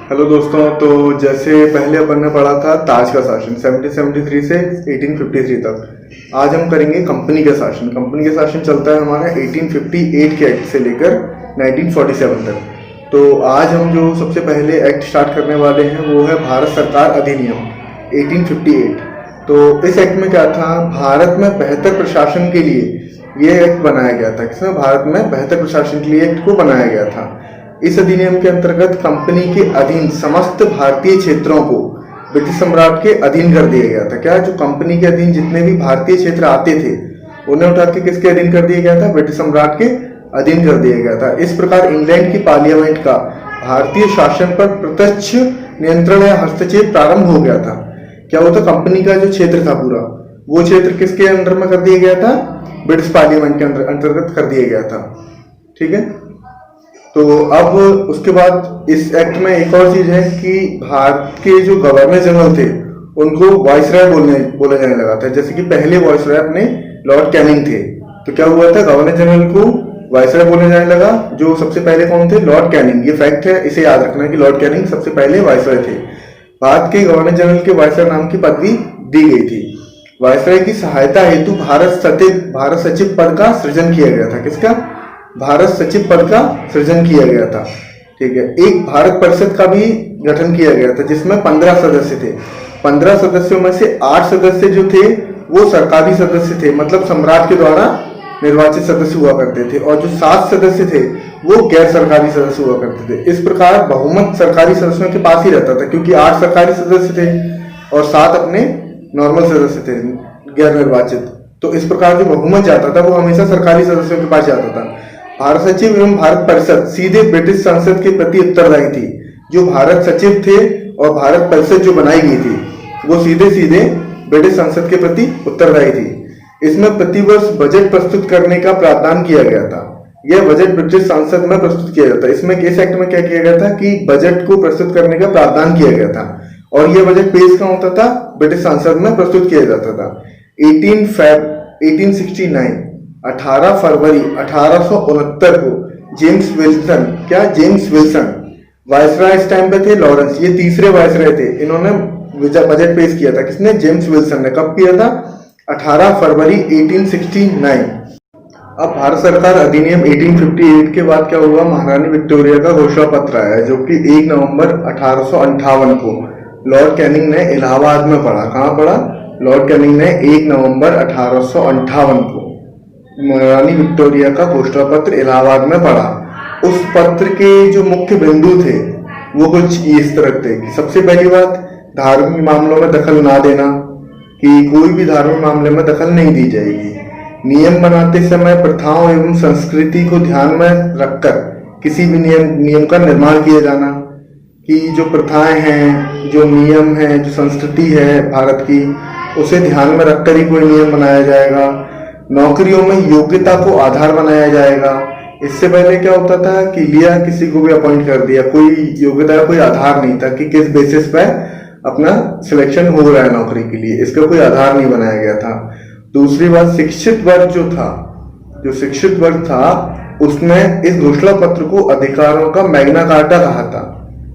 Hello दोस्तों। तो जैसे पहले अपन ने पढ़ा था ताज का शासन 1773 से 1853 तक। आज हम करेंगे कंपनी का शासन। कंपनी का शासन चलता है हमारा 1858 के एक्ट से लेकर 1947 तक। तो आज हम जो सबसे पहले एक्ट स्टार्ट करने वाले हैं वो है भारत सरकार अधिनियम 1858। तो इस एक्ट में क्या था, भारत में बेहतर प्रशासन के लिए ये एक्ट बनाया गया था। किसमें? भारत में बेहतर प्रशासन के लिए एक्ट को बनाया गया था। इस अधिनियम के अंतर्गत कंपनी के अधीन समस्त भारतीय क्षेत्रों को ब्रिटिश सम्राट के अधीन कर दिया गया था। क्या? जो कंपनी के अधीन जितने भी भारतीय क्षेत्र आते थे उन्हें उठा के किसके अधीन कर दिया गया था? ब्रिटिश सम्राट के अधीन कर दिया गया था। इस प्रकार इंग्लैंड की पार्लियामेंट का भारतीय शासन पर प्रत्यक्ष नियंत्रण या हस्तक्षेप प्रारंभ हो गया था। क्या होता? कंपनी का जो क्षेत्र था पूरा, वो क्षेत्र किसके अंडर में कर दिया गया था? ब्रिटिश पार्लियामेंट के अंतर्गत कर दिया गया था। ठीक है। तो अब उसके बाद इस एक्ट में एक और चीज है कि भारत के जो गवर्नर जनरल थे उनको वाइसराय बोला जाने लगा था। जैसे कि पहले वाइसराय अपने लॉर्ड कैनिंग थे, तो क्या हुआ था? गवर्नर जनरल को वाइसराय बोलने जाने लगा। जो सबसे पहले कौन थे? Lord Canning. ये फैक्ट है, इसे याद रखना कि लॉर्ड कैनिंग सबसे पहले वाइसराय थे। भारत के गवर्नर जनरल के वाइसराय नाम की पदवी दी गई थी। वाइसराय की सहायता हेतु भारत सचिव पद का सृजन किया गया था। किसका? भारत सचिव पद का सृजन किया गया था। ठीक है। एक भारत परिषद का भी गठन किया गया था जिसमें 15 सदस्य थे। 15 सदस्यों में से 8 सदस्य जो थे वो सरकारी सदस्य थे, मतलब सम्राट के द्वारा निर्वाचित सदस्य हुआ करते थे, और जो 7 सदस्य थे वो गैर सरकारी सदस्य हुआ करते थे। इस प्रकार बहुमत सरकारी सदस्यों के पास ही रहता था, क्योंकि 8 सरकारी सदस्य थे और 7 अपने नॉर्मल सदस्य थे, गैर निर्वाचित। तो इस प्रकार जो बहुमत जाता था वो हमेशा सरकारी सदस्यों के पास जाता था। भारत सचिव एवं भारत परिषद सीधे ब्रिटिश संसद के प्रति उत्तरदायी थी। जो भारत सचिव थे और भारत परिषद जो बनाई गई थी वो सीधे सीधे ब्रिटिश संसद के प्रति उत्तरदायी थी। इसमें प्रतिवर्ष बजट प्रस्तुत करने का प्रावधान किया गया था। यह बजट ब्रिटिश संसद में प्रस्तुत किया जाता है। इसमें इस एक्ट में क्या किया गया था कि बजट को प्रस्तुत करने का प्रावधान किया गया था, और यह बजट पेश कहाँ होता था? ब्रिटिश संसद में प्रस्तुत किया जाता था। 18 फरवरी 1869 को जेम्स विल्सन, क्या जेम्स विल्सन वाइसराय इस टाइम पे थे? लॉरेंस, ये तीसरे वाइसराय थे। इन्होंने बजट पेश किया था। किसने? जेम्स विल्सन ने। कब किया था? 18 फरवरी 1869। अब भारत सरकार अधिनियम 1858 के बाद क्या हुआ? महारानी विक्टोरिया का घोषणा पत्र आया, जो कि 1 नवंबर 1858 को लॉर्ड कैनिंग ने इलाहाबाद में पढ़ा। कहाँ पढ़ा? लॉर्ड कैनिंग ने 1 नवंबर 1858 को महारानी विक्टोरिया का घोषणा पत्र इलाहाबाद में पढ़ा। उस पत्र के जो मुख्य बिंदु थे वो कुछ इस तरह थे कि सबसे पहली बात, धार्मिक मामलों में दखल ना देना, कि कोई भी धार्मिक मामले में दखल नहीं दी जाएगी। नियम बनाते समय प्रथाओं एवं संस्कृति को ध्यान में रखकर किसी भी नियम का निर्माण किया जाना, कि जो प्रथाएं हैं, जो नियम है, जो संस्कृति है भारत की, उसे ध्यान में रखकर ही कोई नियम बनाया जाएगा। नौकरियों में योग्यता को आधार बनाया जाएगा। इससे पहले क्या होता था कि लिया किसी को भी अपॉइंट कर दिया, कोई योग्यता का कोई आधार नहीं था कि किस बेसिस पे अपना सिलेक्शन हो रहा है नौकरी के लिए, इसका कोई आधार नहीं बनाया गया था। दूसरी बात, शिक्षित वर्ग जो था, जो शिक्षित वर्ग था उसने इस घोषणा पत्र को अधिकारों का मैग्ना कार्टा कहा था।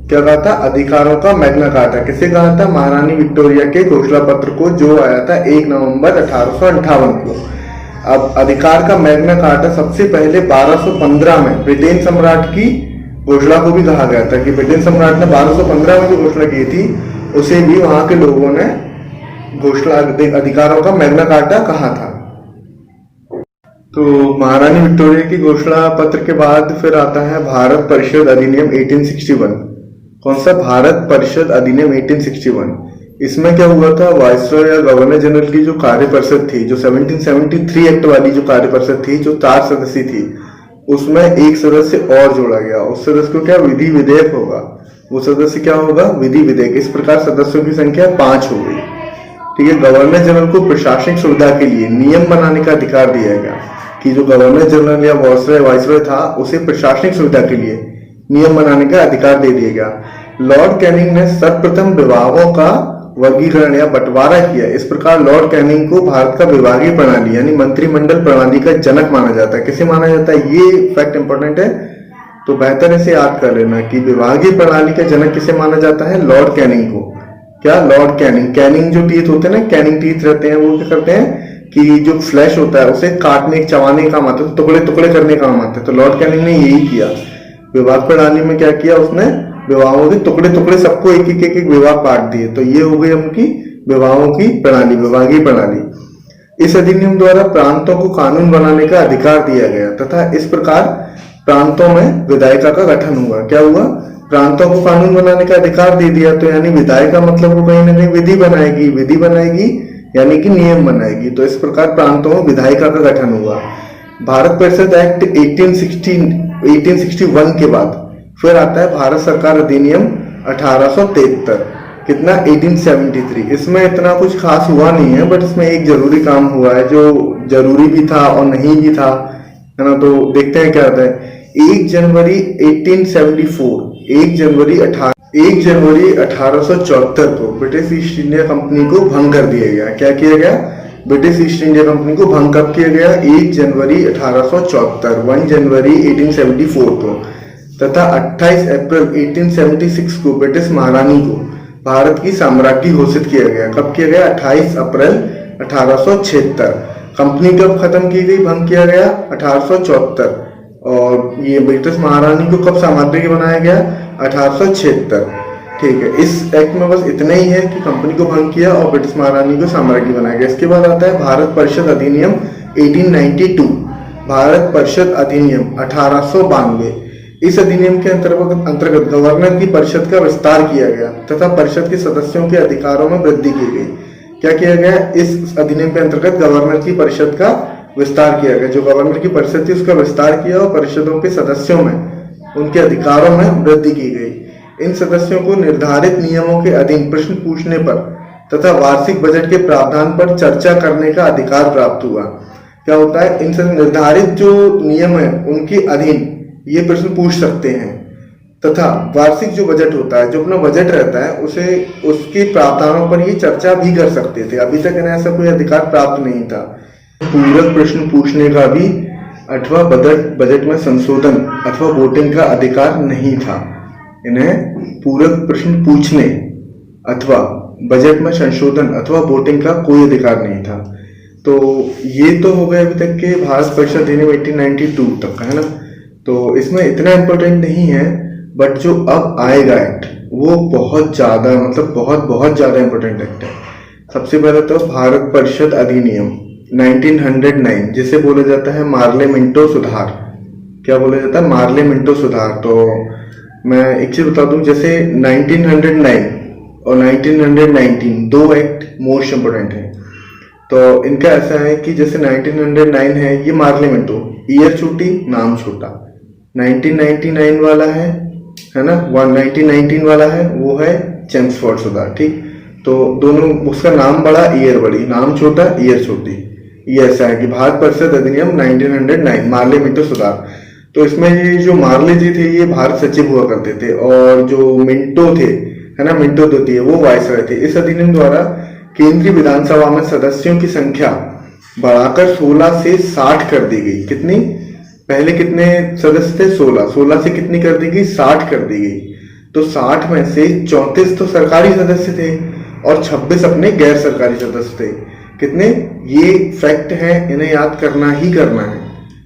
क्या कहा था? अधिकारों का मैग्ना कार्टा। किसे कहा था? महारानी विक्टोरिया के घोषणा पत्र को, जो आया था 1 नवंबर 1858 को। अब अधिकार का मैग्ना कार्टा सबसे पहले 1215 में ब्रिटेन सम्राट की घोषणा को भी कहा गया था, कि ब्रिटेन सम्राट ने 1215 में जो घोषणा की थी उसे भी वहां के लोगों ने घोषणा अधिकारों का मैग्ना कार्टा कहा था। तो महारानी विक्टोरिया की घोषणा पत्र के बाद फिर आता है भारत परिषद अधिनियम 1861। कौन सा? भारत परिषद अधिनियम 1861। इसमें क्या हुआ था? वाइसरॉय या गवर्नर जनरल की जो कार्य परिषद थी, जो 1773 एक्ट वाली जो कार्य परिषद थी, जो 4 सदस्य थी, उसमें एक सदस्य और जोड़ा गया। उस सदस्य को क्या? विधि विधेयक होगा। वो सदस्य क्या होगा? विधि विधेयक। इस प्रकार सदस्यों की संख्या 5 हो गई। ठीक है। गवर्नर जनरल को प्रशासनिक सुविधा के लिए नियम बनाने का अधिकार दिया गया, कि जो गवर्नर जनरल या वाइसरॉय था उसे प्रशासनिक सुविधा के लिए नियम बनाने का अधिकार दे दिया गया। लॉर्ड कैनिंग ने सर्वप्रथम विभागों का वर्गीकरण या बंटवारा किया। इस प्रकार लॉर्ड कैनिंग को भारत का विभागीय प्रणाली यानी मंत्रिमंडल प्रणाली का जनक माना जाता है। किसे माना जाता है? ये फैक्ट इंपॉर्टेंट है तो बेहतर इसे याद कर लेना कि विभागीय प्रणाली का जनक किसे माना जाता है, लॉर्ड कैनिंग को। क्या, लॉर्ड कैनिंग। कैनिंग जो टीथ होते हैं ना, कैनिंग टीथ रहते हैं, वो क्या करते हैं कि जो फ्लैश होता है उसे काटने चबाने का काम आता है, टुकड़े टुकड़े करने का काम आता है। तो लॉर्ड कैनिंग ने यही किया। विभाग प्रणाली में क्या किया उसने, विभागों के टुकड़े टुकड़े सबको एक विभाग बांट दिए। तो ये हो गई उनकी विभागों की प्रणाली, विभागीय प्रणाली। इस अधिनियम द्वारा प्रांतों को कानून बनाने का अधिकार दिया गया तथा इस प्रकार प्रांतों में विधायिका का गठन हुआ। क्या हुआ, प्रांतों को कानून बनाने का अधिकार दे दिया। तो यानी विधायिका मतलब वो कहीं ना कहीं विधि बनाएगी, विधि बनाएगी यानी कि नियम बनाएगी। तो इस प्रकार प्रांतों में विधायिका का गठन हुआ। भारत परिषद एक्ट 1861 के बाद फिर आता है भारत सरकार अधिनियम 1873। कितना, 1873। इसमें इतना कुछ खास हुआ नहीं है, बट इसमें एक जरूरी काम हुआ है जो जरूरी भी था और नहीं भी था, है ना। तो देखते हैं क्या होता है। 1 जनवरी 1874, 1 जनवरी 1874 को ब्रिटिश ईस्ट इंडिया कंपनी को भंग कर दिया गया। क्या किया गया, ब्रिटिश ईस्ट इंडिया कंपनी को भंग कब किया गया, 1 जनवरी 1874, 1 जनवरी 1874 को। तथा 28 अप्रैल 1876 को ब्रिटिश महारानी को भारत की साम्राज्ञी घोषित किया गया। कब किया गया, 28 अप्रैल 1876। कंपनी कब खत्म की गई, भंग किया गया, 1874। और ये ब्रिटिश महारानी को कब साम्राज्ञी बनाया गया, 1876। ठीक है, इस एक्ट में बस इतना ही है कि कंपनी को भंग किया और ब्रिटिश महारानी को साम्राज्ञी बनाया गया। इसके बाद आता है भारत परिषद अधिनियम 1892, भारत परिषद अधिनियम 1892। इस अधिनियम के अंतर्गत गवर्नर की परिषद का विस्तार किया गया तथा परिषद के सदस्यों के अधिकारों में वृद्धि की गई। क्या किया गया, इस अधिनियम के अंतर्गत गवर्नर की परिषद का विस्तार किया गया। जो गवर्नर की परिषद थी उसका विस्तार किया और परिषदों के सदस्यों में, उनके अधिकारों में वृद्धि की गई। इन सदस्यों को निर्धारित नियमों के अधीन प्रश्न पूछने पर तथा वार्षिक बजट के प्रावधान पर चर्चा करने का अधिकार प्राप्त हुआ। क्या होता है, इनसे निर्धारित जो नियम है उनके अधीन ये प्रश्न पूछ सकते हैं तथा वार्षिक जो बजट होता है, जो अपना बजट रहता है, उसे उसके प्रावधानों पर ये चर्चा भी कर सकते थे। अभी तक इन्हें ऐसा कोई अधिकार प्राप्त नहीं था। पूरक प्रश्न पूछने का भी अथवा बजट में संशोधन अथवा वोटिंग का अधिकार नहीं था। इन्हें पूरक प्रश्न पूछने अथवा बजट में संशोधन अथवा वोटिंग का कोई अधिकार नहीं था। तो ये तो हो गए अभी तक के भारत परिषद अधिनियम 1892 तक का, है ना। तो इसमें इतना इम्पोर्टेंट नहीं है, बट जो अब आएगा एक्ट वो बहुत ज्यादा, मतलब बहुत ज्यादा इम्पोर्टेंट एक्ट है। सबसे पहले तो भारत परिषद अधिनियम 1909, जिसे बोला जाता है मार्ले मिंटो सुधार। क्या बोला जाता है, मार्ले मिंटो सुधार। तो मैं एक चीज बता दूं, जैसे 1909 और 1919 दो एक्ट मोस्ट इम्पोर्टेंट है। तो इनका ऐसा है कि जैसे 1909 है ये मार्ले मिंटो, ईयर छोटी नाम छोटा। 1999 वाला है ना, 1919 वाला है वो है चेम्सफोर्ड सुधार। ठीक, तो दोनों, उसका नाम बड़ा ईयर बड़ी, नाम छोटा ईयर छोटी। ये ऐसा है कि भारत परिषद अधिनियम 1909 मार्ले मिंटो सुधार। तो इसमें ये जो मार्ले जी थे ये भारत सचिव हुआ करते थे और जो मिंटो थे, है ना, मिंटो जो थे वो वायसराय थे। इस अधिनियम द्वारा केंद्रीय विधानसभा में सदस्यों की संख्या बढ़ाकर 16 से 60 कर दी गई। कितनी, पहले कितने सदस्य थे, 16 से कितनी कर दी गई, 60 कर दी गई। तो 60 में से 34 तो सरकारी सदस्य थे और 26 अपने गैर सरकारी सदस्य थे। कितने, ये फैक्ट है, इन्हें याद करना ही करना है।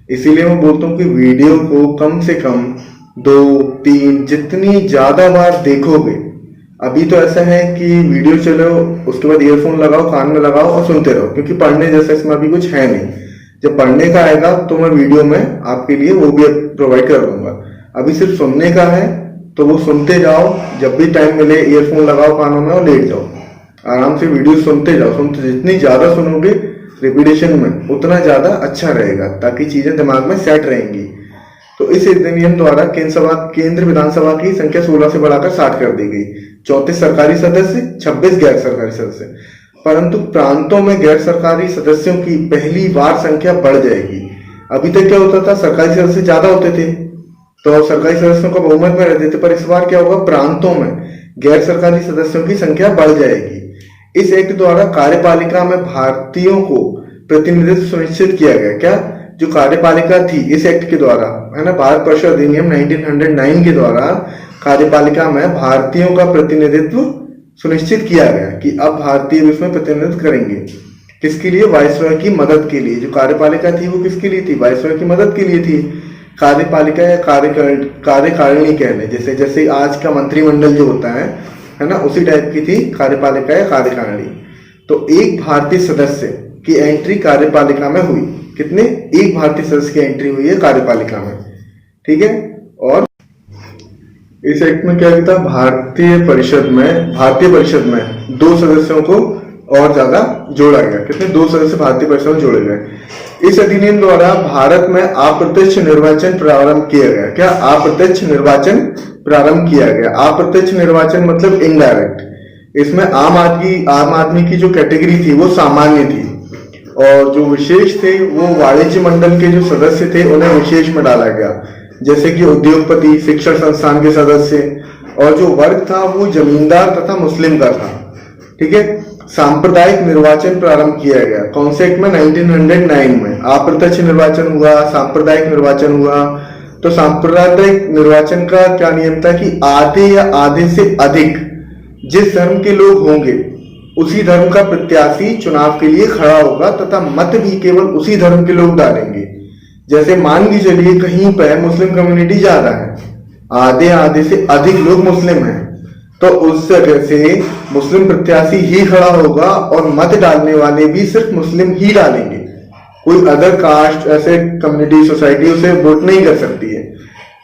इसीलिए मैं बोलता हूँ कि वीडियो को कम से कम 2-3 जितनी ज्यादा बार देखोगे। अभी तो ऐसा है कि वीडियो चलो उसके बाद ईयरफोन लगाओ, कान में लगाओ और सुनते रहो, क्योंकि पढ़ने जैसा इसमें अभी कुछ है नहीं। जब पढ़ने का आएगा तो मैं वीडियो में आपके लिए वो भी प्रोवाइड कर दूंगा। अभी सिर्फ सुनने का है तो वो सुनते जाओ, जब भी टाइम मिले ईयरफोन लगाओ कानों में और लेट जाओ, आराम से वीडियो सुनते जाओ। जितनी ज्यादा सुनोगे रिपीटेशन में उतना ज्यादा अच्छा रहेगा, ताकि चीजें दिमाग में सेट रहेंगी। तो इस अधिनियम द्वारा केंद्र विधानसभा की संख्या 16 से बढ़ाकर 60 कर दी गई। 34 सरकारी सदस्य, 26 गैर सरकारी सदस्य। परंतु प्रांतों में गैर सरकारी सदस्यों की पहली बार संख्या बढ़ जाएगी। अभी तक क्या होता था, सरकारी सदस्य ज्यादा होते थे तो सरकारी सदस्यों का बहुमत में रहते थे, पर इस बार क्या होगा, प्रांतों में गैर सरकारी सदस्यों की संख्या बढ़ जाएगी। इस एक्ट द्वारा कार्यपालिका में भारतीयों को प्रतिनिधित्व सुनिश्चित किया गया। क्या, जो कार्यपालिका थी इस एक्ट के द्वारा, है ना, भारत वर्ष अधिनियम 1909 के द्वारा कार्यपालिका में भारतीयों का प्रतिनिधित्व सुनिश्चित किया गया कि अब भारतीय इसमें प्रतिनिधित्व करेंगे। किसके लिए? वायसरॉय की मदद के लिए। जो कार्यपालिका थी वो किसके लिए थी? वायसरॉय की मदद के लिए थी। कार्यपालिका या कार्यकारिणी कह लें, जैसे जैसे आज का मंत्रिमंडल जो होता है ना, उसी टाइप की थी कार्यपालिका या कार्यकारिणी। तो एक भारतीय सदस्य की एंट्री कार्यपालिका में हुई। कितने? एक भारतीय सदस्य की एंट्री हुई है कार्यपालिका में, ठीक है। और इस एक्ट में क्या था? भारतीय परिषद में 2 सदस्यों को और ज्यादा जोड़ा गया। कितने? 2 सदस्य भारतीय परिषद में जोड़े गए। इस अधिनियम द्वारा भारत में अप्रत्यक्ष निर्वाचन प्रारंभ किया गया। क्या? अप्रत्यक्ष निर्वाचन प्रारंभ किया गया। अप्रत्यक्ष निर्वाचन मतलब इनडायरेक्ट। इसमें आम आदमी की जो कैटेगरी थी वो सामान्य थी, और जो विशेष थे वो वाणिज्य मंडल के जो सदस्य थे उन्हें विशेष में डाला गया, जैसे कि उद्योगपति, शिक्षण संस्थान के सदस्य, और जो वर्ग था वो जमींदार तथा मुस्लिम का था, ठीक है। सांप्रदायिक निर्वाचन प्रारंभ किया गया। कौन से एक्ट में? 1909 में। अप्रत्यक्ष निर्वाचन हुआ, सांप्रदायिक निर्वाचन हुआ। तो सांप्रदायिक निर्वाचन का क्या नियम था कि आधे या आधे से अधिक जिस धर्म के लोग होंगे उसी धर्म का प्रत्याशी चुनाव के लिए खड़ा होगा तथा मत भी केवल उसी धर्म के लोग डालेंगे। जैसे मान के चलिए कहीं पर मुस्लिम कम्युनिटी ज्यादा है, आधे से अधिक लोग मुस्लिम हैं, तो उस जगह से मुस्लिम प्रत्याशी ही खड़ा होगा और मत डालने वाले भी सिर्फ मुस्लिम ही डालेंगे। कोई अदर कास्ट ऐसे कम्युनिटी सोसाइटी उसे वोट नहीं कर सकती है।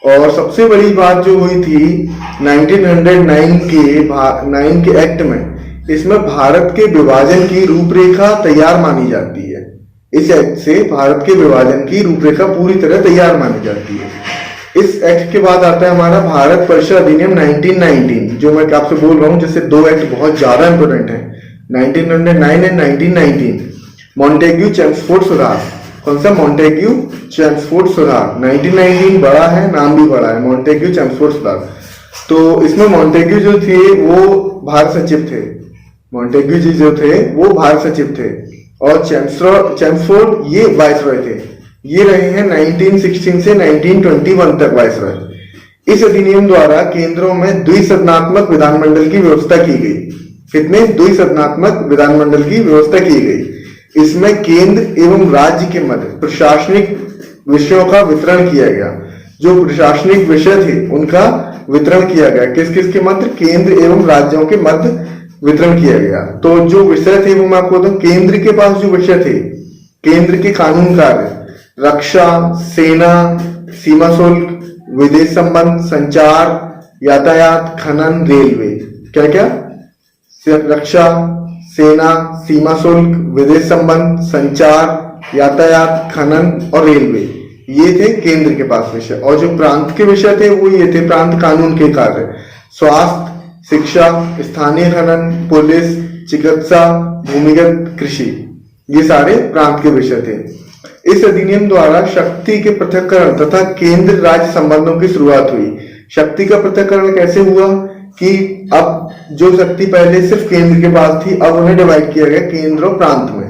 और सबसे बड़ी बात जो हुई थी 1909 के एक्ट में, इसमें भारत के विभाजन की रूपरेखा तैयार मानी जाती है। इस एक्ट से भारत के विभाजन की रूपरेखा पूरी तरह तैयार मानी जाती है। इस एक्ट के बाद आता है हमारा भारत परिषद अधिनियम 1919, जो मैं आपसे बोल रहा हूं, जैसे 2 एक्ट बहुत ज्यादा इंपोर्टेंट है, 1909 एंड 1919। मॉन्टेग्यू चेम्सफोर्ड सुधार। कौन सा? मॉन्टेग्यू चेम्सफोर्ड सुधार। 1919 बड़ा है, नाम भी बड़ा है, मॉन्टेग्यू चेम्सफोर्ड सुधार। तो इसमें मॉन्टेग्यू जो थे वो भारत सचिव थे। मॉन्टेग्यू जी जो थे वो भारत सचिव थे, और चेम्सफोर्ड ये वाइसरॉय थे। ये रहे हैं 1916 से 1921 तक वाइसरॉय। इस अधिनियम द्वारा केंद्रों में द्विसदनात्मक विधानमंडल की व्यवस्था की गई। कितने? द्विसदनात्मक विधानमंडल की व्यवस्था की गई। इसमें केंद्र एवं राज्य के मध्य प्रशासनिक विषयों का वितरण किया गया। जो प्रशासनिक विषय थे उनका वितरण किया गया। किस किस के मध्य? केंद्र एवं राज्यों के मध्य वितरण किया गया। तो जो विषय थे वो मैं आपको बताऊं, केंद्र के पास जो विषय थे, केंद्र के कानून कार्य, रक्षा, सेना, सीमा शुल्क, विदेश संबंध, संचार, यातायात, खनन, रेलवे। क्या क्या? रक्षा, सेना, सीमा शुल्क, विदेश संबंध, संचार, यातायात, खनन और रेलवे, ये थे केंद्र के पास विषय। और जो प्रांत के विषय थे वो ये थे प्रांत कानून के कार्य, स्वास्थ्य, शिक्षा, स्थानीय खनन, पुलिस, चिकित्सा, भूमिगत कृषि, ये सारे प्रांत के विषय थे। इस अधिनियम द्वारा शक्ति के पृथक्करण तथा केंद्र राज्य संबंधों की शुरुआत हुई। शक्ति का पृथक्करण कैसे हुआ कि अब जो शक्ति पहले सिर्फ केंद्र के पास थी, अब उन्हें डिवाइड किया गया केंद्र और प्रांत में,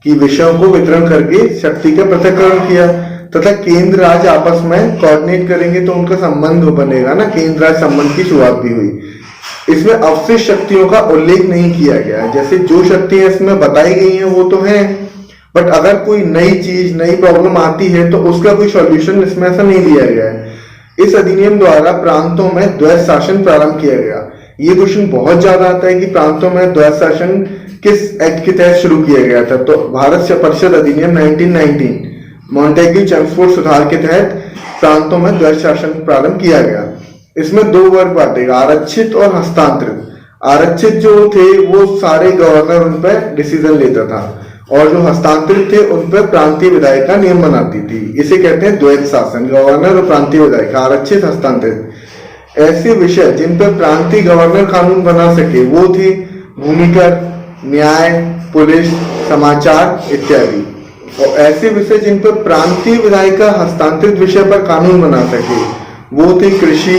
कि विषयों को वितरण करके शक्ति का पृथक्करण किया, तथा केंद्र राज्य आपस में कोऑर्डिनेट करेंगे तो उनका संबंध बनेगा ना, केंद्र राज्य संबंध की शुरुआत भी हुई। इसमें अवशिष्ट शक्तियों का उल्लेख नहीं किया गया। जैसे जो शक्तियां इसमें बताई गई हैं वो तो है, बट अगर कोई नई चीज, नई प्रॉब्लम आती है तो उसका कोई सॉल्यूशन इसमें ऐसा नहीं दिया गया है। इस अधिनियम द्वारा प्रांतों में द्वैध शासन प्रारंभ किया गया। ये क्वेश्चन बहुत ज्यादा आता है कि प्रांतों में द्वैध शासन किस एक्ट के तहत शुरू किया गया था। तो भारत परिषद अधिनियम 1919 मॉन्टेग्यू चेम्सफोर्ड सुधार के तहत प्रांतों में द्वैध शासन प्रारंभ किया गया। इसमें 2 वर्ग बांटेगा, आरक्षित और हस्तांतरित। आरक्षित जो थे वो सारे गवर्नर उन पर डिसीजन लेता था, और जो हस्तांतरित थे उन पर प्रांतीय विधायिका नियम बनाती थी। इसे कहते हैं द्वैध शासन, गवर्नर और प्रांतीय विधायिका, आरक्षित, हस्तांतरित। ऐसे विषय जिन पर प्रांतीय गवर्नर कानून बना सके वो थे भूमिकर, न्याय, पुलिस, समाचार इत्यादि। और ऐसे विषय जिन पर प्रांतीय विधायिका हस्तांतरित विषय पर कानून बना सके वो थे कृषि,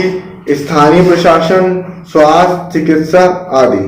स्थानीय प्रशासन, स्वास्थ्य, चिकित्सा आदि।